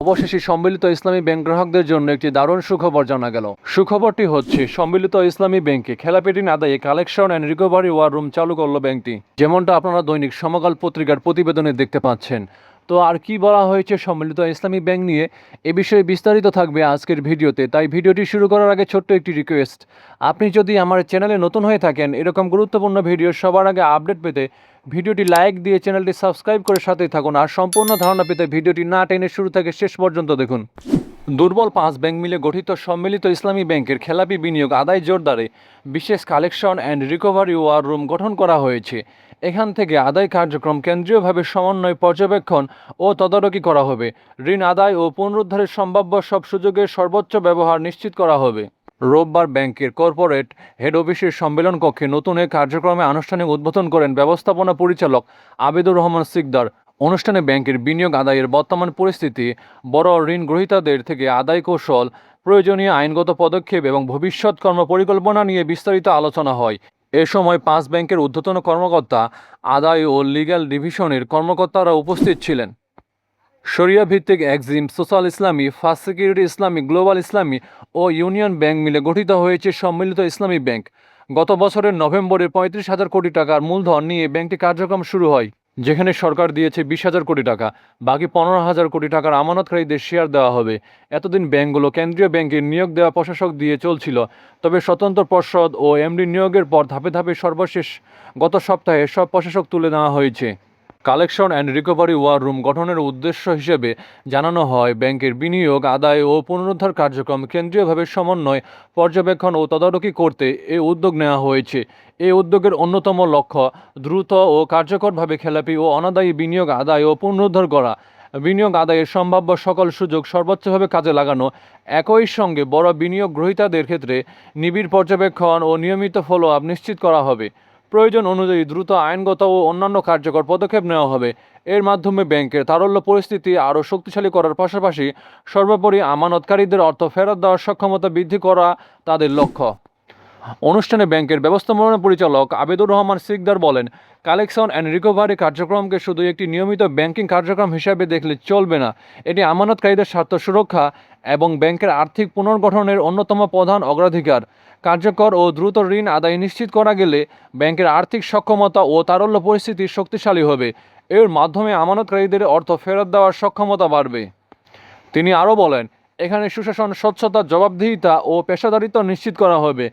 অবশেষে সম্মিলিত ইসলামী ব্যাংক গ্রাহকদের জন্য একটি দারুণ সুখবর জানা গেল। সুখবরটি হচ্ছে সম্মিলিত ইসলামী ব্যাংকে খেলাপি ঋণ আদায়ে collection and recovery war room চালু করল ব্যাংকটি, যেমনটা আপনারা দৈনিক সমকাল পত্রিকার প্রতিবেদনে দেখতে পাচ্ছেন। তো আর কি বলা হয়েছে সম্মিলিত ইসলামী ব্যাংক নিয়ে, এ বিষয়ে বিস্তারিত থাকবে আজকের ভিডিওতে। তাই ভিডিওটি শুরু করার আগে ছোট্ট একটি রিকোয়েস্ট, আপনি যদি আমার চ্যানেলে নতুন হয়ে থাকেন এরকম গুরুত্বপূর্ণ ভিডিও সবার আগে আপডেট পেতে ভিডিওটি লাইক দিয়ে চ্যানেলটি সাবস্ক্রাইব করে সাথেই থাকুন। আর সম্পূর্ণ ধারণা পেতে ভিডিওটি না টেনে শুরু থেকে শেষ পর্যন্ত দেখুন। দুর্বল 5 ব্যাংক মিলে গঠিত সম্মিলিত ইসলামী ব্যাংকের খেলাপি বিনিয়োগ আদায় জোরদারে বিশেষ collection and recovery war room গঠন করা হয়েছে। এখান থেকে আদায় কার্যক্রম কেন্দ্রীয়ভাবে সমন্বয়, পর্যবেক্ষণ ও তদারকি করা হবে। ঋণ আদায় ও পুনরুদ্ধারের সম্ভাব্য সব সুযোগের সর্বোচ্চ ব্যবহার নিশ্চিত করা হবে। রোববার ব্যাংকের কর্পোরেট হেড অফিসের সম্মেলন কক্ষে নতুন এক কার্যক্রমে আনুষ্ঠানিক উদ্বোধন করেন ব্যবস্থাপনা পরিচালক আবেদুর রহমান সিকদার। অনুষ্ঠানে ব্যাংকের বিনিয়োগ আদায়ের বর্তমান পরিস্থিতি, বড় ঋণ গ্রহীতাদের থেকে আদায় কৌশল, প্রয়োজনীয় আইনগত পদক্ষেপ এবং ভবিষ্যৎ কর্মপরিকল্পনা নিয়ে বিস্তারিত আলোচনা হয়। এ সময় 5 ব্যাংকের ঊর্ধ্বতন কর্মকর্তা, আদায় ও লিগ্যাল ডিভিশনের কর্মকর্তারা উপস্থিত ছিলেন। শরিয়া ভিত্তিক এক্সিম, সোশ্যাল ইসলামী, ফার্স্ট সিকিউরিটি ইসলামী, গ্লোবাল ইসলামী ও ইউনিয়ন ব্যাংক মিলে গঠিত হয়েছে সম্মিলিত ইসলামী ব্যাংক। গত বছরের নভেম্বরে 35,000 কোটি টাকার মূলধন নিয়ে ব্যাংকটি কার্যক্রম শুরু হয়, যেখানে সরকার দিয়েছে 20,000 কোটি টাকা। বাকি 15,000 কোটি টাকার আমানতকারীদের শেয়ার দেওয়া হবে। এতদিন ব্যাংকগুলো কেন্দ্রীয় ব্যাংকে নিয়োগ দেওয়া প্রশাসক দিয়ে চলছিল, তবে স্বতন্ত্র পর্ষদ ও এমডি নিয়োগের পর ধাপে ধাপে সর্বশেষ গত সপ্তাহে সব প্রশাসক তুলে নেওয়া হয়েছে। Collection and recovery war room গঠনের উদ্দেশ্য হিসেবে জানানো হয়, ব্যাংকের বিনিয়োগ আদায় ও পুনরুদ্ধার কার্যক্রম কেন্দ্রীয়ভাবে সমন্বয়, পর্যবেক্ষণ ও তদারকি করতে এই উদ্যোগ নেওয়া হয়েছে। এই উদ্যোগের অন্যতম লক্ষ্য দ্রুত ও কার্যকরভাবে খেলাপি ও অনাদায়ী বিনিয়োগ আদায় ও পুনরুদ্ধার করা, বিনিয়োগ আদায়ের সম্ভাব্য সকল সুযোগ সর্বোচ্চভাবে কাজে লাগানো। একই সঙ্গে বড় বিনিয়োগ গ্রহীতাদের ক্ষেত্রে নিবিড় পর্যবেক্ষণ ও নিয়মিত ফলো আপ নিশ্চিত করা হবে। প্রয়োজন অনুযায়ী দ্রুত আইনগত ও অন্যান্য কার্যকর পদক্ষেপ নেওয়া হবে। এর মাধ্যমে ব্যাংকের তারল্য পরিস্থিতি আরও শক্তিশালী করার পাশাপাশি সর্বোপরি আমানতকারীদের অর্থ ফেরত দেওয়ার সক্ষমতা বৃদ্ধি করা তাদের লক্ষ্য। অনুষ্ঠানে ব্যাংকের ব্যবস্থাপনা পরিচালক আবেদুর রহমান সিকদার বলেন, কালেকশন অ্যান্ড রিকভারি কার্যক্রমকে শুধু একটি নিয়মিত ব্যাংকিং কার্যক্রম হিসাবে দেখলে চলবে না। এটি আমানতকারীদের স্বার্থ সুরক্ষা এবং ব্যাংকের আর্থিক পুনর্গঠনের অন্যতম প্রধান অগ্রাধিকার। কার্যকর ও দ্রুত ঋণ আদায় নিশ্চিত করা গেলে ব্যাংকের আর্থিক সক্ষমতা ও তারল্য পরিস্থিতি শক্তিশালী হবে। এর মাধ্যমে আমানতকারীদের অর্থ ফেরত দেওয়ার সক্ষমতা বাড়বে। তিনি আরও বলেন, এখানে সুশাসন, স্বচ্ছতা, জবাবদিহিতা ও পেশাদারিত্ব নিশ্চিত করা হবে।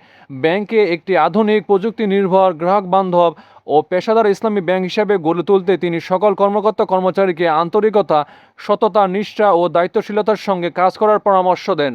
ব্যাংকে একটি আধুনিক, প্রযুক্তি নির্ভর, গ্রাহক বান্ধব ও পেশাদার ইসলামী ব্যাংক হিসেবে গড়ে তুলতে তিনি সকল কর্মকর্তা কর্মচারীকে আন্তরিকতা, সততা, নিষ্ঠা ও দায়িত্বশীলতার সঙ্গে কাজ করার পরামর্শ দেন।